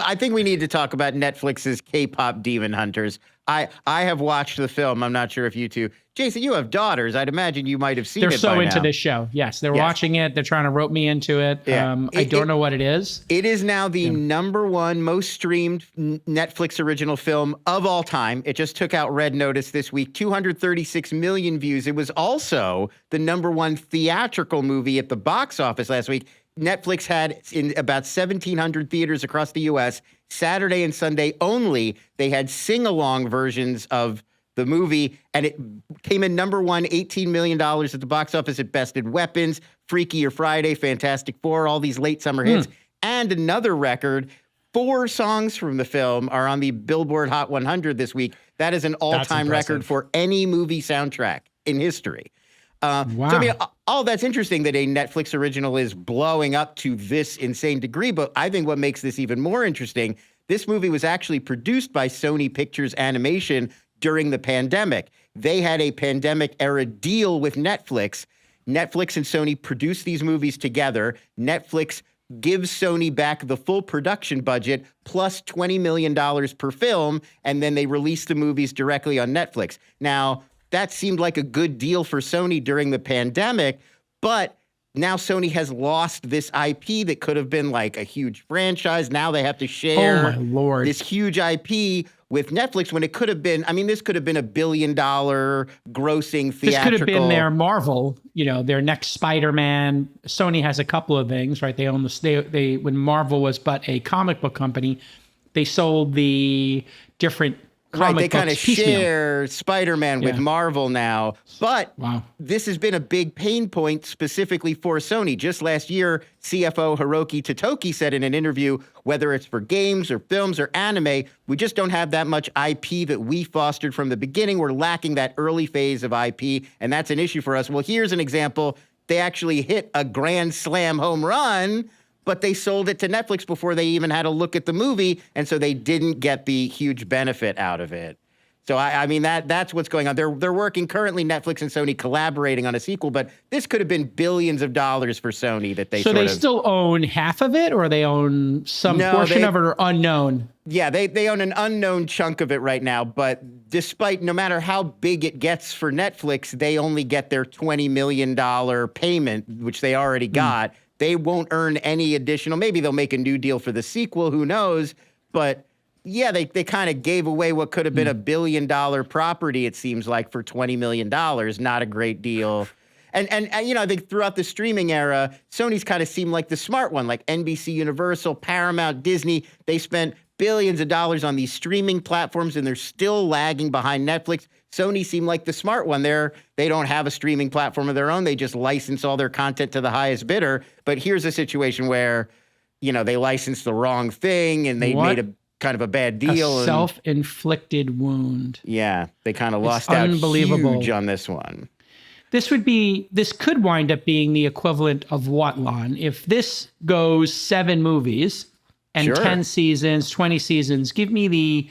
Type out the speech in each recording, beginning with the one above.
I think we need to talk about Netflix's K-pop Demon Hunters. I have watched the film. I'm not sure if you two. Jason, you have daughters. I'd imagine you might have seen it. They're so by into now. this show. Yes, they're watching it. They're trying to rope me into it. Yeah. I don't know what it is. It is now the number one most streamed Netflix original film of all time. It just took out Red Notice this week, 236 million views. It was also the number one theatrical movie at the box office last week. Netflix had in about 1,700 theaters across the U.S. Saturday and Sunday only. They had sing-along versions of the movie, and it came in number one, $18 million at the box office. It bested Weapons, Freakier Friday, Fantastic Four, all these late summer hits. And another record, 4 songs from the film are on the Billboard Hot 100 this week. That is an all-time record for any movie soundtrack in history. Wow. So, I mean, all that's interesting that a Netflix original is blowing up to this insane degree. But I think what makes this even more interesting, this movie was actually produced by Sony Pictures Animation during the pandemic. They had a pandemic-era deal with Netflix. Netflix and Sony produced these movies together. Netflix gives Sony back the full production budget plus $20 million per film, and then they release the movies directly on Netflix. Now, that seemed like a good deal for Sony during the pandemic, but now Sony has lost this IP that could have been like a huge franchise. Now they have to share this huge IP with Netflix when it could have been, I mean, this could have been $1 billion grossing theatrical. This could have been their Marvel, their next Spider-Man. Sony has a couple of things, right? They own they when Marvel was but a comic book company, they sold the different they kind of share Spider-Man with Marvel now. But this has been a big pain point specifically for Sony. Just last year, CFO Hiroki Totoki said in an interview, whether it's for games or films or anime, we just don't have that much IP that we fostered from the beginning. We're lacking that early phase of IP, and that's an issue for us. Well, here's an example. They actually hit a grand slam home run, but they sold it to Netflix before they even had a look at the movie, and so they didn't get the huge benefit out of it. So, I mean, that's what's going on. They're working currently, Netflix and Sony collaborating on a sequel, but this could have been billions of dollars for Sony that they still own half of it, or they own some portion of it, or unknown? Yeah, they own an unknown chunk of it right now, but despite no matter how big it gets for Netflix, they only get their $20 million payment, which they already got. They won't earn any additional. Maybe they'll make a new deal for the sequel. Who knows? But yeah, they kind of gave away what could have been $1 billion property, it seems like, for $20 million. Not a great deal. And I think throughout the streaming era, Sony's kind of seemed like the smart one, like NBC Universal, Paramount, Disney. They spent billions of dollars on these streaming platforms, and they're still lagging behind Netflix. Sony seemed like the smart one. They don't have a streaming platform of their own. They just license all their content to the highest bidder. But here's a situation where, they licensed the wrong thing and they made a kind of a bad deal. A self-inflicted wound. Yeah, they kind of lost out huge on this one. This could wind up being the equivalent of what, Lon? If this goes 7 movies and 10 seasons, 20 seasons, give me the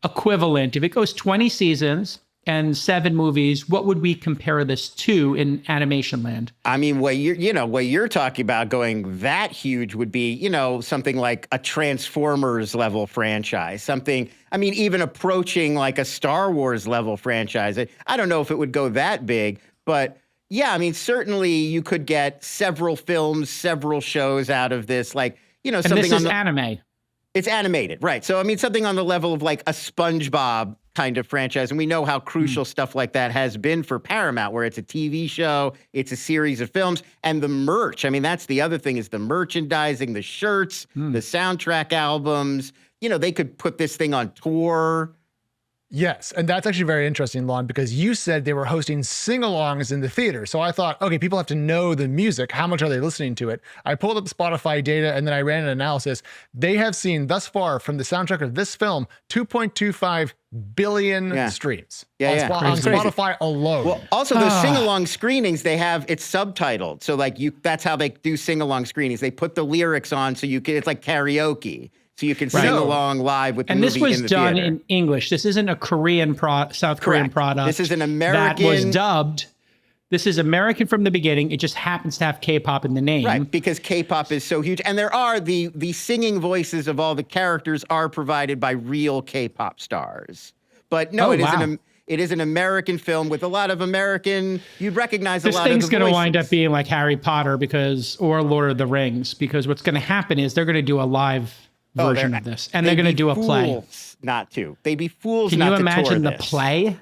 equivalent. If it goes 20 seasons and 7 movies, what would we compare this to in animation land? I mean, what you're talking about going that huge would be, something like a Transformers level franchise, something, I mean, even approaching like a Star Wars level franchise. I don't know if it would go that big, but yeah, I mean, certainly you could get several films, several shows out of this, like, something. And this is anime. It's animated, right? So, I mean, something on the level of like a SpongeBob kind of franchise. And we know how crucial stuff like that has been for Paramount, where it's a TV show, it's a series of films, and the merch. I mean, that's the other thing is the merchandising, the shirts, the soundtrack albums. They could put this thing on tour. Yes, and that's actually very interesting, Lon, because you said they were hosting sing-alongs in the theater. So I thought, okay, people have to know the music. How much are they listening to it? I pulled up Spotify data, and then I ran an analysis. They have seen thus far from the soundtrack of this film 2.25 billion streams on Spotify alone. Well, also those sing-along screenings, it's subtitled. So like that's how they do sing-along screenings. They put the lyrics on so it's like karaoke. So you can sing along live with the movie in the theater. And this was done in English. This isn't a South Korean product. This is an American. That was dubbed This is American from the beginning. It just happens to have K-pop in the name. Right, because K-pop is so huge. And there are the singing voices of all the characters are provided by real K-pop stars. But no, it is an American film with a lot of American, you'd recognize a lot of the voices. This thing's going to wind up being like Harry Potter or Lord of the Rings, because what's going to happen is they're going to do a live version of this. And they're going to do a play. Not to. They'd be fools Can not you to tour imagine the this. play?